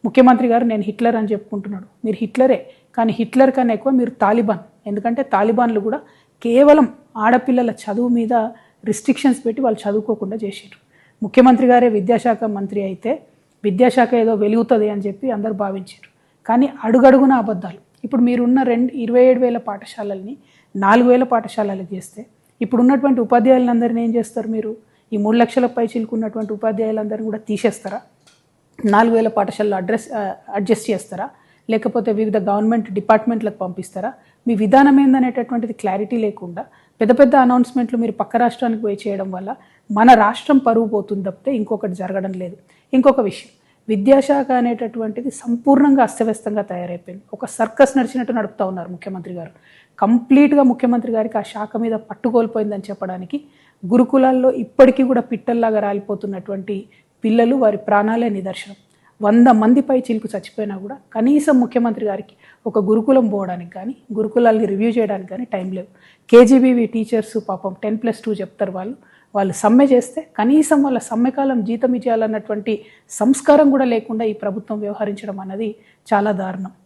ముఖ్యమంత్రి గారు నేను హిట్లర్ అని చెప్పుకుంటున్నాడు. మీరు హిట్లరే, కానీ హిట్లర్ కన్నా ఎక్కువ మీరు తాలిబాన్. ఎందుకంటే తాలిబాన్లు కూడా కేవలం ఆడపిల్లల చదువు మీద రిస్ట్రిక్షన్స్ పెట్టి వాళ్ళు చదువుకోకుండా చేసారు. ముఖ్యమంత్రి గారే విద్యాశాఖ మంత్రి అయితే విద్యాశాఖ ఏదో వెలుగుతుంది అని చెప్పి అందరు భావించారు. కానీ అడుగడుగున అబద్ధాలు. ఇప్పుడు మీరున్న 27,000 పాఠశాలల్ని 4,000 పాఠశాలలకు చేస్తే ఇప్పుడు ఉన్నటువంటి ఉపాధ్యాయులందరినీ ఏం చేస్తారు? మీరు ఈ 3 లక్షల పై చిలుకున్నటువంటి ఉపాధ్యాయులందరినీ కూడా తీసేస్తారా? 4,000 పాఠశాలలో అడ్జస్ట్ చేస్తారా? లేకపోతే వివిధ గవర్నమెంట్ డిపార్ట్మెంట్లకు పంపిస్తారా? మీ విధానం ఏందనేటటువంటిది క్లారిటీ లేకుండా పెద్ద పెద్ద అనౌన్స్మెంట్లు మీరు పక్క రాష్ట్రానికి పోయి చేయడం వల్ల మన రాష్ట్రం పరువు పోతుంది తప్పితే ఇంకొకటి జరగడం లేదు. ఇంకొక విషయం, విద్యాశాఖ అనేటటువంటిది సంపూర్ణంగా అస్తవ్యస్తంగా తయారైపోయింది. ఒక సర్కస్ నడిచినట్టు నడుపుతూ ఉన్నారు ముఖ్యమంత్రి గారు. కంప్లీట్గా ముఖ్యమంత్రి గారికి ఆ శాఖ మీద పట్టుకోల్పోయిందని చెప్పడానికి గురుకులాల్లో ఇప్పటికీ కూడా పిట్టల్లాగా రాలిపోతున్నటువంటి పిల్లలు, వారి ప్రాణాలే నిదర్శనం. 100 మందిపై చిలుకు చచ్చిపోయినా కూడా కనీసం ముఖ్యమంత్రి గారికి ఒక గురుకులం పోవడానికి కానీ గురుకులాల్ని రివ్యూ చేయడానికి కానీ టైం లేవు. కేజీబీవీ టీచర్స్ పాపం 10+2 చెప్తారు. వాళ్ళు సమ్మె చేస్తే కనీసం వాళ్ళ సమ్మెకాలం జీతం ఇచ్చేయాలన్నటువంటి సంస్కారం కూడా లేకుండా ఈ ప్రభుత్వం వ్యవహరించడం అన్నది చాలా దారుణం.